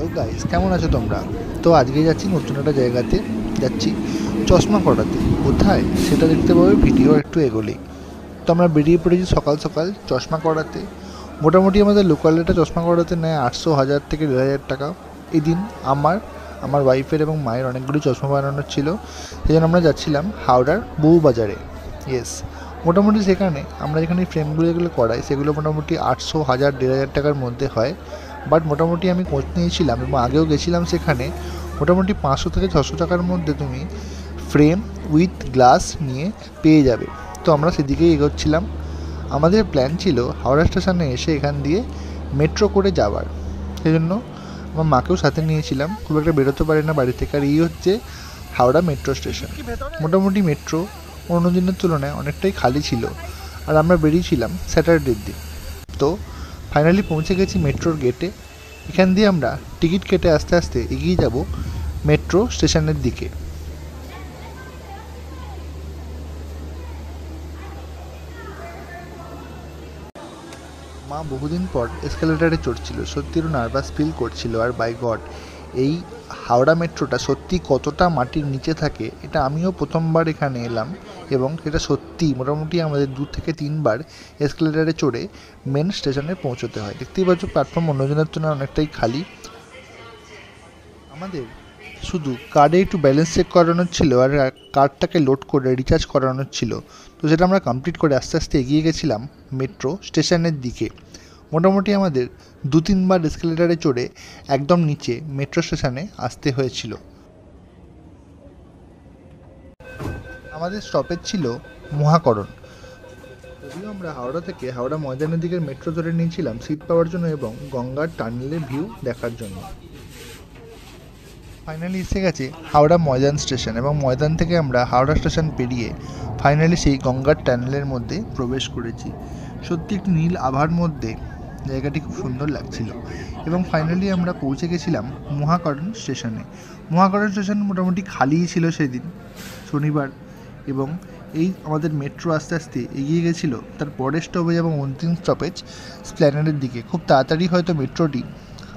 Hello guys, কেমন আছো তোমরা? তো আজকে যাচ্ছি নতুন একটা জায়গাতে, যাচ্ছি চশমা করাতে। কোথায় সেটা দেখতে পাবে ভিডিও একটু এগোলেই। তো আমরা বেরিয়ে পড়েছি সকাল সকাল চশমা করাতে। মোটামুটি আমাদের লোকাল রেটে চশমা করাতে নেয় 800, 1000 থেকে 1500 টাকা। এই দিন আমার ওয়াইফের এবং মায়ের অনেকগুলি চশমা বানানোর ছিল, সেই জন্য আমরা যাচ্ছিলাম হাওড়ার বউবাজারে। ইয়েস, মোটামুটি সেখানে আমরা যেখানে ফ্রেমগুলো যেগুলো করাই সেগুলো মোটামুটি 800, 1000, 1500 টাকার মধ্যে হয়। বাট মোটামুটি আমি খোঁজ নিয়েছিলাম এবং আগেও গেছিলাম সেখানে, মোটামুটি 500 থেকে 600 টাকার মধ্যে তুমি ফ্রেম উইথ গ্লাস নিয়ে পেয়ে যাবে। তো আমরা সেদিকেই এগোচ্ছিলাম। আমাদের প্ল্যান ছিল হাওড়া স্টেশনে এসে এখান দিয়ে মেট্রো করে যাওয়ার, সেই জন্য আমার মাকেও সাথে নিয়েছিলাম। খুব একটা বেরোতে পারি না বাড়ি থেকে। আর এই হচ্ছে হাওড়া মেট্রো স্টেশন। মোটামুটি মেট্রো অন্য দিনের তুলনায় অনেকটাই খালি ছিল, আর আমরা বেরিয়েছিলাম স্যাটারডের দিন। তো ফাইনালি পৌঁছে গেছি মেট্রোর গেটে। এখান দিয়ে আমরা টিকিট কেটে আস্তে আস্তে এগিয়ে যাব মেট্রো স্টেশনের দিকে। মা বহুদিন পর এসকেলেটারে চড়ছিল, সত্যি একটু নার্ভাস ফিল করছিল। আর বাই গড, এই হাওড়া মেট্রোটা সত্যি কতটা মাটির নিচে থাকে এটা আমিও প্রথমবার এখানে এলাম, এবং সেটা সত্যি মোটামুটি আমাদের 2 থেকে 3 বার এসকেলেটারে চড়ে মেন স্টেশনে পৌঁছতে হয়। দেখতেই পাচ্ছ প্ল্যাটফর্ম অন্যজনের তুলনায় অনেকটাই খালি। আমাদের শুধু কার্ডে একটু ব্যালেন্স চেক করানোর ছিল, আর কার্ডটাকে লোড করে রিচার্জ করানোর ছিল। তো সেটা আমরা কমপ্লিট করে আস্তে আস্তে এগিয়ে গেছিলাম মেট্রো স্টেশনের দিকে। মোটামুটি আমাদের 2-3 বার এসকেলেটারে চড়ে একদম নিচে মেট্রো স্টেশনে আসতে হয়েছিল। আমাদের স্টপেজ ছিল মহাকরণ। যদিও আমরা হাওড়া থেকে হাওড়া ময়দানের দিকের মেট্রো ধরে নিয়েছিলাম সিট পাওয়ার জন্য এবং গঙ্গার টানেলের ভিউ দেখার জন্য। ফাইনালি এসে গেছে হাওড়া ময়দান স্টেশন, এবং ময়দান থেকে আমরা হাওড়া স্টেশন পেরিয়ে ফাইনালি সেই গঙ্গার টানেলের মধ্যে প্রবেশ করেছি। সত্যি একটি নীল আভার মধ্যে জায়গাটি খুব সুন্দর লাগছিল। এবং ফাইনালি আমরা পৌঁছে গেছিলাম মহাকরণ স্টেশনে। মহাকরণ স্টেশন মোটামুটি খালিই ছিল সেদিন, শনিবার। এবং এই আমাদের মেট্রো আস্তে আস্তে এগিয়ে গেছিলো তার পরের স্টপেজ এবং অন্তিম স্টপেজ স্প্ল্যানেডের দিকে। খুব তাড়াতাড়ি হয়তো মেট্রোটি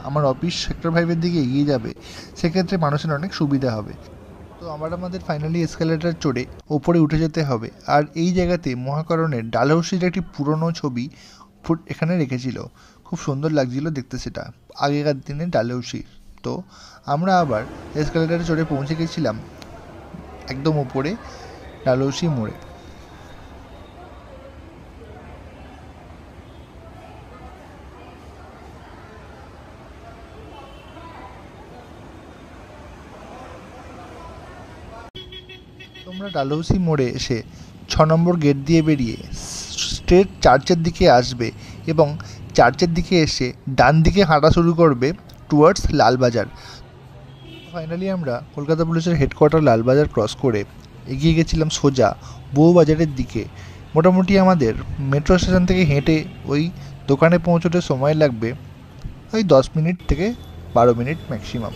আমার অফিস সেক্টর 5-এর দিকে এগিয়ে যাবে, সেক্ষেত্রে মানুষের অনেক সুবিধা হবে। তো আমাদের ফাইনালি এসকেলেটার চড়ে ওপরে উঠে যেতে হবে। আর এই জায়গাতে মহাকরণের ডালহৌসির একটি পুরনো ছবি এখানে রেখেছিল, খুব সুন্দর লাগছিল দেখতে সেটা, আগেকার দিনে ডালহৌসির। তো আমরা আবার এসকেলেটারে চড়ে পৌঁছে গেছিলাম একদম ওপরে ডালহৌসি মোড়ে। তোমরা ডালহৌসি মোড়ে এসে 6 নম্বর গেট দিয়ে বেরিয়ে স্ট্রেট চার্চের দিকে আসবে, এবং চার্চের দিকে এসে ডান দিকে হাঁটা শুরু করবে টুয়ার্ডস লালবাজার। ফাইনালি আমরা কলকাতা পুলিশের হেডকোয়ার্টার লালবাজার ক্রস করে এগিয়ে গেছিলাম সোজা বউবাজারের দিকে। মোটামুটি আমাদের মেট্রো স্টেশন থেকে হেঁটে ওই দোকানে পৌঁছতে সময় লাগবে ওই 10 মিনিট থেকে 12 মিনিট ম্যাক্সিমাম।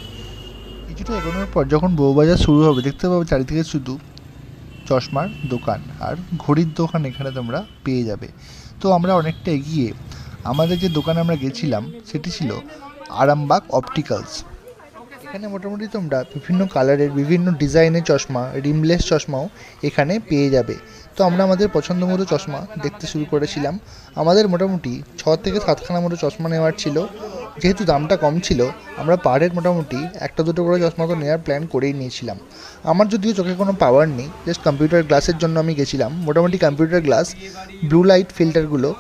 কিছুটা এগোনোর পর যখন বউবাজার শুরু হবে দেখতে পাবে চারিদিকে শুধু চশমার দোকান আর ঘড়ির দোকান এখানে তোমরা পেয়ে যাবে। তো আমরা অনেকটা এগিয়ে আমাদের যে দোকানে আমরা গেছিলাম সেটি ছিল আরামবাগ অপটিক্যালস। এখানে মোটামুটি তোমরা বিভিন্ন কালারের বিভিন্ন ডিজাইনের চশমা, রিমলেস চশমাও এখানে পেয়ে যাবে। তো আমরা আমাদের পছন্দ মতো চশমা দেখতে শুরু করেছিলাম। আমাদের মোটামুটি 6 থেকে 7খানা মতো চশমা নেওয়ার ছিল। যেহেতু দামটা কম ছিল আমরা পাহাড়ের মোটামুটি 1-2 করে চশমা তো নেওয়ার প্ল্যান করেই নিয়েছিলাম। আমার যদিও চোখে কোনো পাওয়ার নেই, জাস্ট কম্পিউটার গ্লাসের জন্য আমি গেছিলাম। মোটামুটি কম্পিউটার গ্লাস ব্লু লাইট ফিল্টারগুলো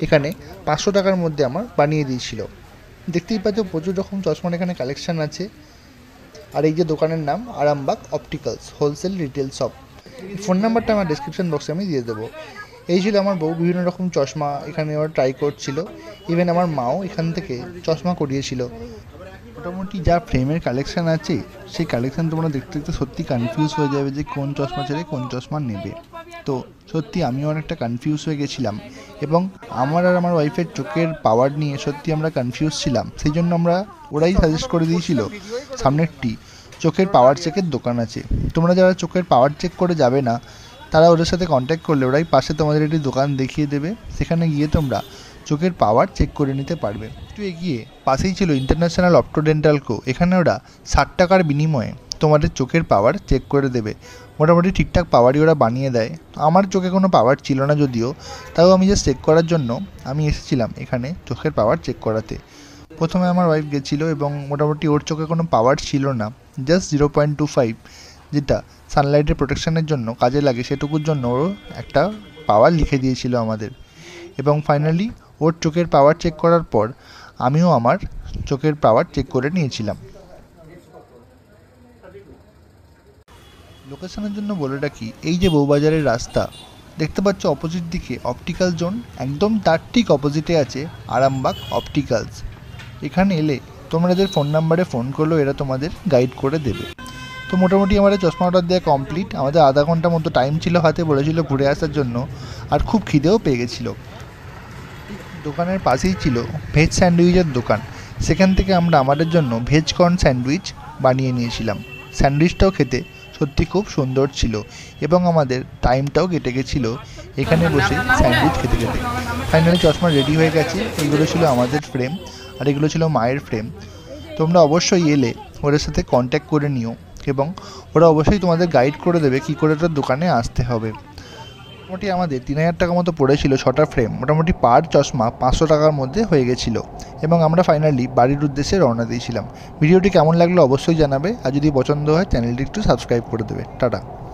এখানে 500 টাকার মধ্যে আমার বানিয়ে দিয়েছিল। দেখতেই পাচ্ছ প্রচুর রকম চশমার এখানে কালেকশান আছে। আর এই যে দোকানের নাম Arambagh opticals wholesale retail shop. Phone নাম্বারটা আমার ডেসক্রিপশন বক্সে আমি দিয়ে দেবো। এই ছিল আমার বউ বিভিন্ন রকম চশমা এখানে ওরা ট্রাই করছিল। ইভেন আমার মাও এখান থেকে চশমা করিয়েছিল। মোটামুটি যা ফ্রেমের কালেকশান আছে সেই কালেকশান তোমরা দেখতে দেখতে সত্যি কনফিউজ হয়ে যাবে যে কোন চশমা ছেড়ে কোন চশমা নেবে। তো সত্যি আমিও অনেকটা কনফিউজ হয়ে গেছিলাম, এবং আমার আর আমার ওয়াইফের চোখের পাওয়ার নিয়ে সত্যি আমরা কনফিউজ ছিলাম। সেই জন্য ওরাই সাজেস্ট করে দিয়েছিল সামনে একটি চোখের পাওয়ার চেকের দোকান আছে। তোমরা যারা চোখের পাওয়ার চেক করে যাবে না তারা ওদের সাথে কন্ট্যাক্ট করলে ওরাই পাশে তোমাদের একটি দোকান দেখিয়ে দেবে। সেখানে গিয়ে তোমরা চোখের পাওয়ার চেক করে নিতে পারবে। একটু এগিয়ে পাশেই ছিল ইন্টারন্যাশনাল অপটোডেন্টাল কো। এখানে ওরা 60 টাকার বিনিময়ে তোমাদের চোখের পাওয়ার চেক করে দেবে। মোটামুটি ঠিকঠাক পাওয়ারই ওরা বানিয়ে দেয়। আমার চোখে কোনো পাওয়ার ছিল না যদিও, তাও আমি জাস্ট চেক করার জন্য আমি এসেছিলাম এখানে চোখের পাওয়ার চেক করাতে। প্রথমে আমার ওয়াইফ গেছিলো এবং মোটামুটি ওর চোখে কোনো পাওয়ার ছিল না, জাস্ট 0.25, যেটা সানলাইটের প্রোটেকশনের জন্য কাজে লাগে, সেটুকুর জন্য ও একটা পাওয়ার লিখে দিয়েছিল আমাদের। এবং ফাইনালি ওর চোখের পাওয়ার চেক করার পর আমিও আমার চোখের পাওয়ার চেক করে নিয়েছিলাম। লোকেশনের জন্য বলে রাখি, এই যে বউবাজারের রাস্তা দেখতে পাচ্ছ অপোজিট দিকে অপটিক্যাল জোন, একদম তার ঠিক অপোজিটে আছে আরামবাগ অপটিক্যালস। এখানে এলে তোমরা এদের ফোন নাম্বারে ফোন করলেও এরা তোমাদের গাইড করে দেবে। তো মোটামুটি আমাদের চশমা অর্ডার দেওয়া কমপ্লিট। আমাদের আধা ঘন্টা মতো টাইম ছিল হাতে, বলেছিল ঘুরে আসার জন্য, আর খুব খিদেও পেয়ে গেছিলো। দোকানের পাশেই ছিল ভেজ স্যান্ডউইচের দোকান। সেখান থেকে আমরা আমাদের জন্য ভেজ কর্ন স্যান্ডউইচ বানিয়ে নিয়েছিলাম। স্যান্ডউইচটাও খেতে সত্যি খুব সুন্দর ছিল এবং আমাদের টাইমটাও কেটে গেছিলো এখানে বসে স্যান্ডউইচ খেতে খেতে। ফাইনালি চশমা রেডি হয়ে গেছে। এইগুলো ছিল আমাদের ফ্রেম আর এগুলো ছিল মায়ের ফ্রেম। তোমরা অবশ্যই এলে ওদের সাথে কন্ট্যাক্ট করে নিও এবং ওরা অবশ্যই তোমাদের গাইড করে দেবে কী করে ওটার দোকানে আসতে হবে। মোটামুটি আমাদের 3000 টাকা মতো পড়েছিল 6টা ফ্রেম। মোটামুটি পার চশমা 500 টাকার মধ্যে হয়ে গেছিলো এবং আমরা ফাইনালি বাড়ির উদ্দেশ্যে রওনা দিয়েছিলাম। ভিডিওটি কেমন লাগলো অবশ্যই জানাবে, আর যদি পছন্দ হয় চ্যানেলটি একটু সাবস্ক্রাইব করে দেবে। টাটা।